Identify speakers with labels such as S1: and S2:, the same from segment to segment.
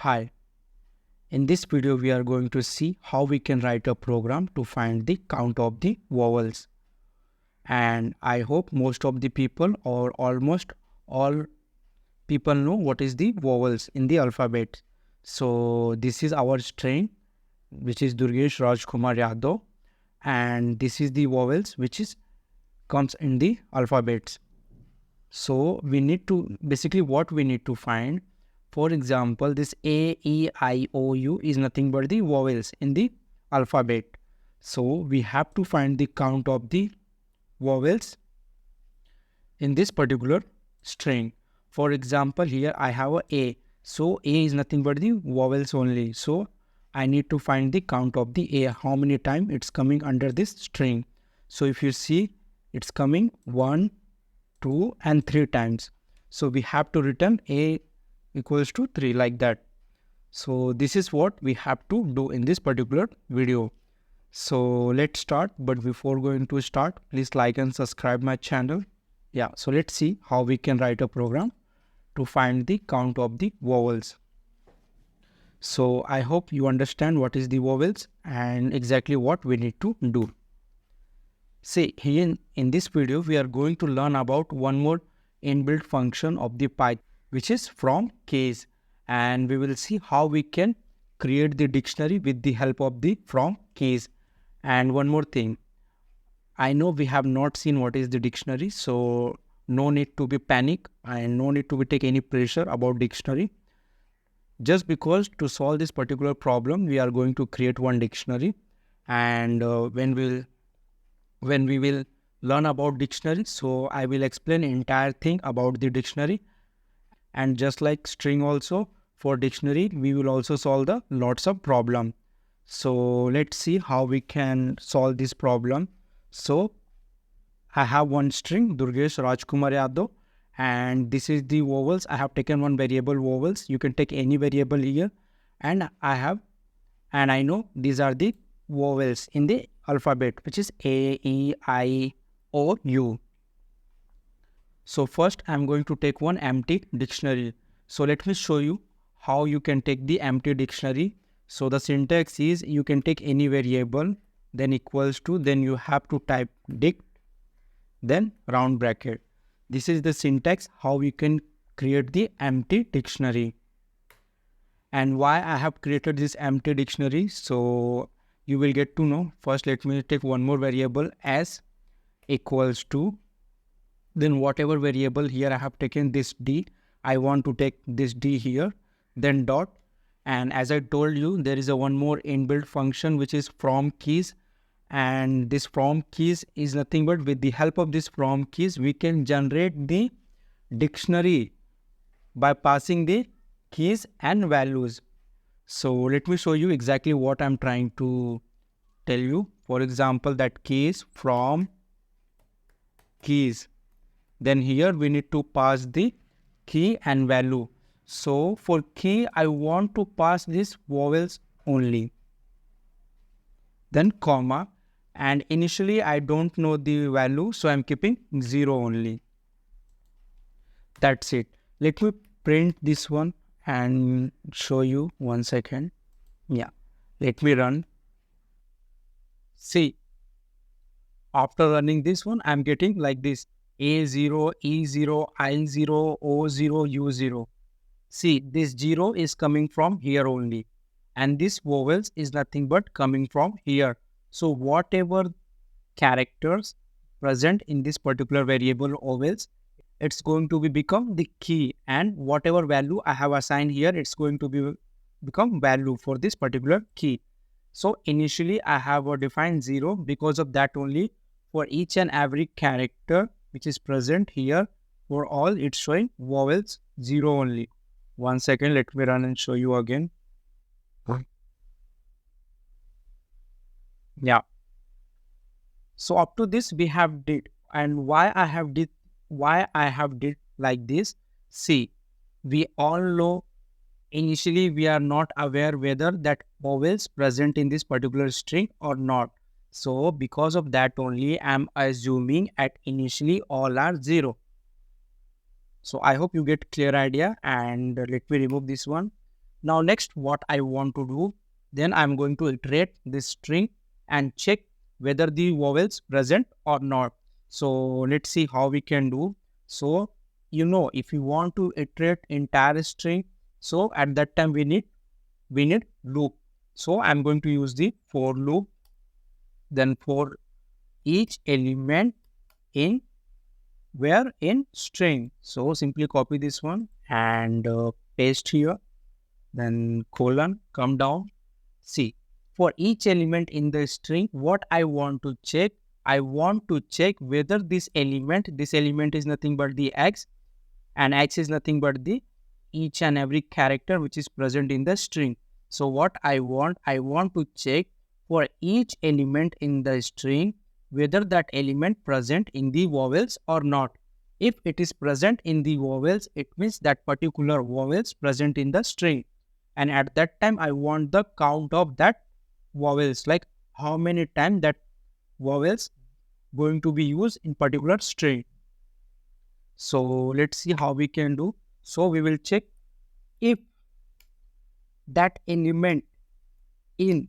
S1: Hi, in this video we are going to see how we can write a program to find the count of the vowels. And I hope most of the people or almost all people know what is the vowels in the alphabet. So this is our string which is Durgesh Rajkumar Yadav, and this is the vowels which is comes in the alphabets. So we need to basically what we need to find. For example, this A, E, I, O, U is nothing but the vowels in the alphabet. So we have to find the count of the vowels in this particular string. For example, here I have a A. So A is nothing but the vowels only. So I need to find the count of the A, how many times it's coming under this string. So if you see, it's coming 1, 2 and 3 times. So we have to return A equals to 3 like that. So this is what we have to do in this particular video. So let's start. But before going to start, please like and subscribe my channel. Yeah, so let's see how we can write a program to find the count of the vowels. So I hope you understand what is the vowels and exactly what we need to do. See, here in this video, we are going to learn about one more inbuilt function of the Python, which is from case. And we will see how we can create the dictionary with the help of the from case. And one more thing, I know we have not seen what is the dictionary, so no need to be panic and no need to be take any pressure about dictionary. Just because to solve this particular problem, we are going to create one dictionary, and when we will learn about dictionary, so I will explain entire thing about the dictionary. And just like string also, for dictionary we will also solve the lots of problem. So let's see how we can solve this problem. So I have one string Durgesh Rajkumar Yadav, and this is the vowels. I have taken one variable vowels. You can take any variable here, and I know these are the vowels in the alphabet, which is A, E, I, O, U. So first I'm going to take one empty dictionary. So let me show you how you can take the empty dictionary. So the syntax is you can take any variable, then equals to, then you have to type dict, then round bracket. This is the syntax how you can create the empty dictionary. And why I have created this empty dictionary, so you will get to know. First let me take one more variable as equals to, then whatever variable here I have taken this D, I want to take this D here, then dot. And as I told you, there is a one more inbuilt function which is from keys, and this from keys is nothing but with the help of this from keys we can generate the dictionary by passing the keys and values. So let me show you exactly what I'm trying to tell you. For example, that keys from keys, then here we need to pass the key and value. So for key I want to pass this vowels only, then comma, and initially I don't know the value, so I'm keeping 0 only. That's it. Let me print this one and show you 1 second. Yeah, let me run. See, after running this one, I'm getting like this: A0, E0, I0, O0, U0. See, this 0 is coming from here only, and this vowels is nothing but coming from here. So whatever characters present in this particular variable vowels, it's going to be become the key, and whatever value I have assigned here, it's going to be become value for this particular key. So initially I have a defined 0, because of that only for each and every character which is present here, for all it's showing vowels 0 only. 1 second, let me run and show you again. Yeah. So up to this we have did, and why I have did like this. See, we all know initially we are not aware whether that vowels present in this particular string or not. So because of that only I'm assuming at initially all are 0. So I hope you get clear idea, and let me remove this one. Now next what I want to do, then I'm going to iterate this string and check whether the vowels present or not. So let's see how we can do. So if you want to iterate entire string, so at that time we need loop. So I'm going to use the for loop, then for each element in where in string. So simply copy this one and paste here, then colon, come down. See, for each element in the string, what I want to check, I want to check whether this element is nothing but the x, and x is nothing but the each and every character which is present in the string. So what I want to check for each element in the string whether that element present in the vowels or not. If it is present in the vowels, it means that particular vowels present in the string. And at that time, I want the count of that vowels, like how many times that vowels going to be used in particular string. So let's see how we can do. So we will check if that element in,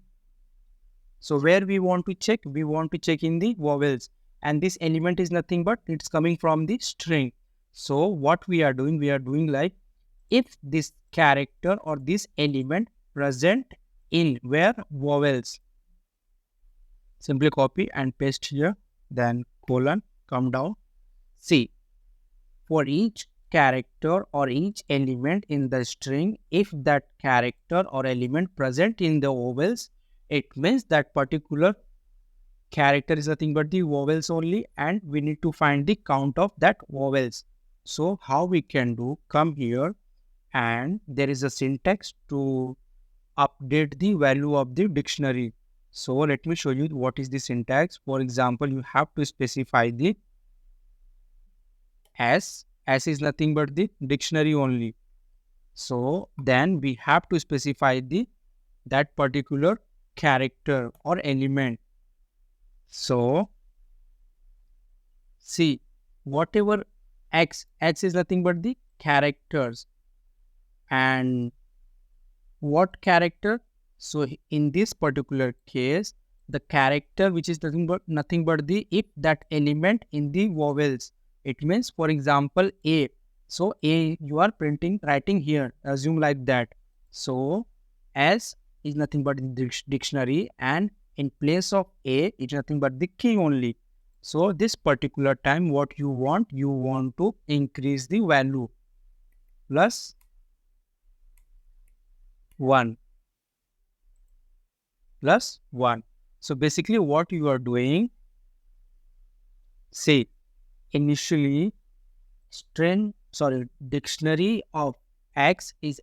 S1: so where we want to check, in the vowels, and this element is nothing but it's coming from the string. So what we are doing like, if this character or this element present in where vowels, simply copy and paste here, then colon, come down. See, for each character or each element in the string, if that character or element present in the vowels, it means that particular character is nothing but the vowels only, and we need to find the count of that vowels. So how we can do, come here, and there is a syntax to update the value of the dictionary. So let me show you what is the syntax. For example, you have to specify the S is nothing but the dictionary only. So then we have to specify the that particular character or element. So see, whatever X is nothing but the characters. And what character? So in this particular case, the character which is nothing but the, if that element in the vowels, it means for example A. So A you are writing here, assume like that. So S is nothing but the dictionary, and in place of A is nothing but the key only. So this particular time what you want to increase the value plus 1 plus 1. So basically what you are doing, say initially dictionary of X is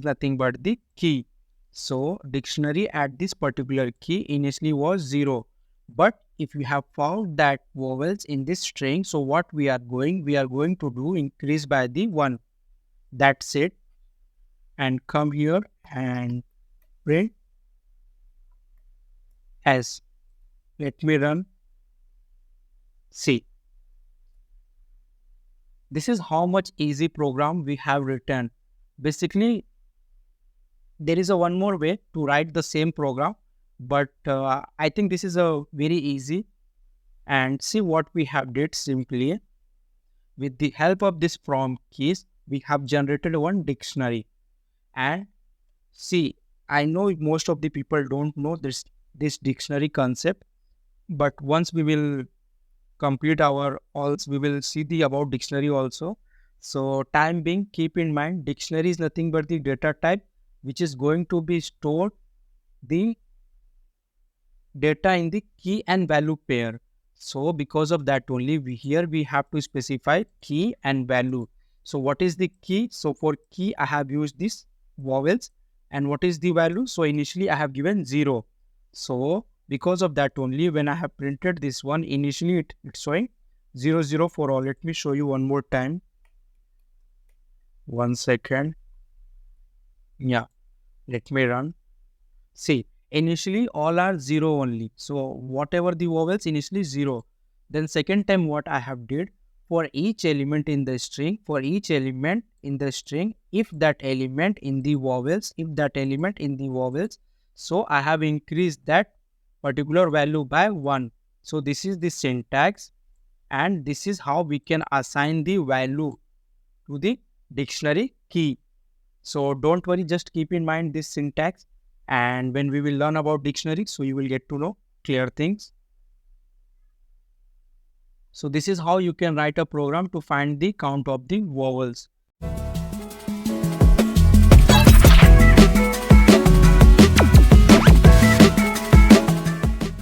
S1: nothing but the key. So dictionary at this particular key initially was 0. But if you have found that vowels in this string, so what we are going to do, increase by the 1. That's it. And come here and print S. Let me run. See, this is how much easy program we have written. Basically, there is a one more way to write the same program, but I think this is a very easy. And see what we have did, simply with the help of this from keys, we have generated one dictionary. And see, I know most of the people don't know this dictionary concept, but once we will complete our alls, we will see the about dictionary also. So time being, keep in mind dictionary is nothing but the data type which is going to be stored the data in the key and value pair. So because of that only here we have to specify key and value. So what is the key? So for key I have used this vowels, and what is the value? So initially I have given 0. So because of that only, when I have printed this one, initially it's showing 0 0 for all. Let me show you one more time. 1 second. Yeah, let me run. See, initially all are 0 only. So whatever the vowels, initially 0. Then second time what I have did, for each element in the string, if that element in the vowels, so I have increased that particular value by 1. So this is the syntax, and this is how we can assign the value to the dictionary key. So don't worry, just keep in mind this syntax, and when we will learn about dictionary, so you will get to know clear things. So this is how you can write a program to find the count of the vowels.